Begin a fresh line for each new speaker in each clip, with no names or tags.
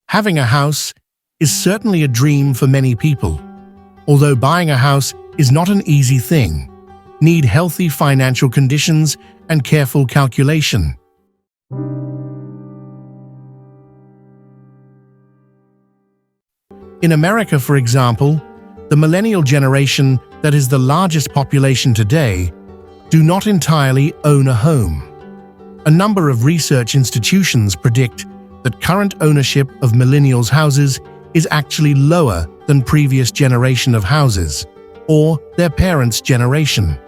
Having a house is certainly a dream for many people. Although buying a house is not an easy thing, need healthy financial conditions and careful calculation. In America, for example, the Millennial Generation, that is the largest population today, do not entirely own a home. A number of research institutions predict that current ownership of millennials' houses is actually lower than previous generation of houses, or their parents' generation.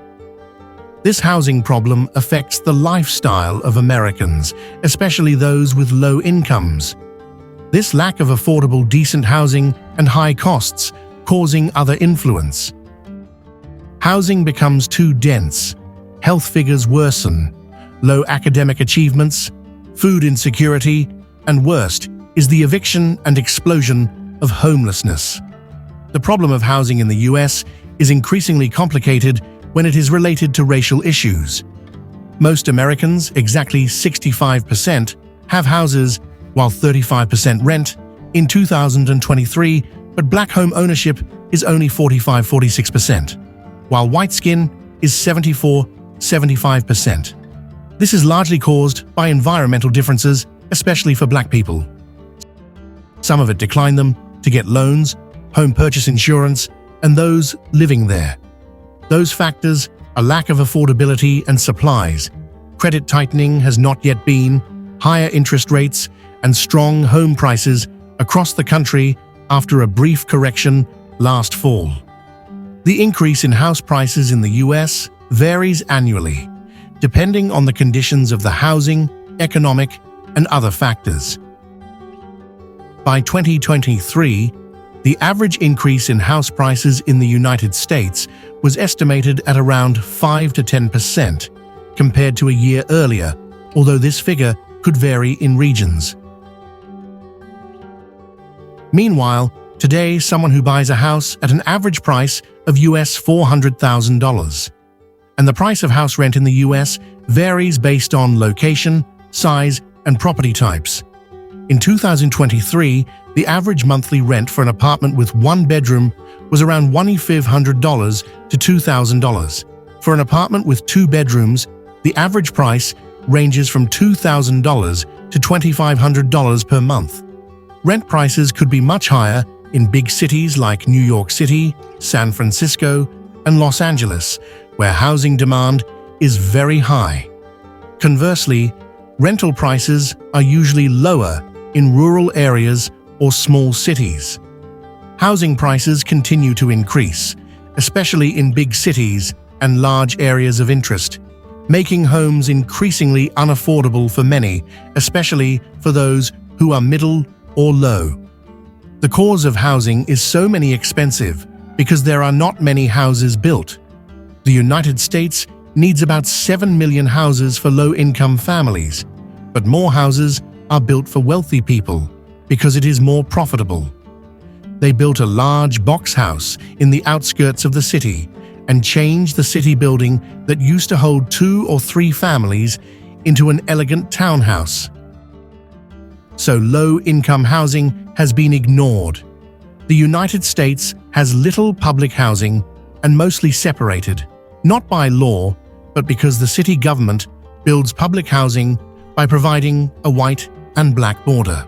This housing problem affects the lifestyle of Americans, especially those with low incomes. This lack of affordable decent housing and high costs causing other influence. Housing becomes too dense, health figures worsen, low academic achievements, food insecurity, and worst is the eviction and explosion of homelessness. The problem of housing in the US is increasingly complicated when it is related to racial issues. Most Americans, exactly 65%, have houses while 35% rent in 2023, but black home ownership is only 45–46%, while white skin is 74–75%. This is largely caused by environmental differences, especially for black people. Some of it decline them to get loans, home purchase insurance, and those living there. Those factors are lack of affordability and supplies, credit tightening has not yet been, higher interest rates, and strong home prices across the country after a brief correction last fall. The increase in house prices in the US varies annually, depending on the conditions of the housing, economic, and other factors. By 2023, the average increase in house prices in the United States was estimated at around 5–10% compared to a year earlier, although this figure could vary in regions. Meanwhile, today someone who buys a house at an average price of US $400,000. And the price of house rent in the US varies based on location, size, and property types. In 2023, the average monthly rent for an apartment with one bedroom was around $1,500 to $2,000. For an apartment with two bedrooms, the average price ranges from $2,000 to $2,500 per month. Rent prices could be much higher in big cities like New York City, San Francisco, and Los Angeles, where housing demand is very high. Conversely, rental prices are usually lower in rural areas or small cities. Housing prices continue to increase, especially in big cities and large areas of interest, making homes increasingly unaffordable for many, especially for those who are middle or low. The cause of housing is so many expensive because there are not many houses built. The United States needs about 7 million houses for low-income families, but more houses are built for wealthy people because it is more profitable. They built a large box house in the outskirts of the city and changed the city building that used to hold 2 or 3 families into an elegant townhouse. So low-income housing has been ignored. The United States has little public housing and mostly separated, not by law, but because the city government builds public housing by providing a white and black border.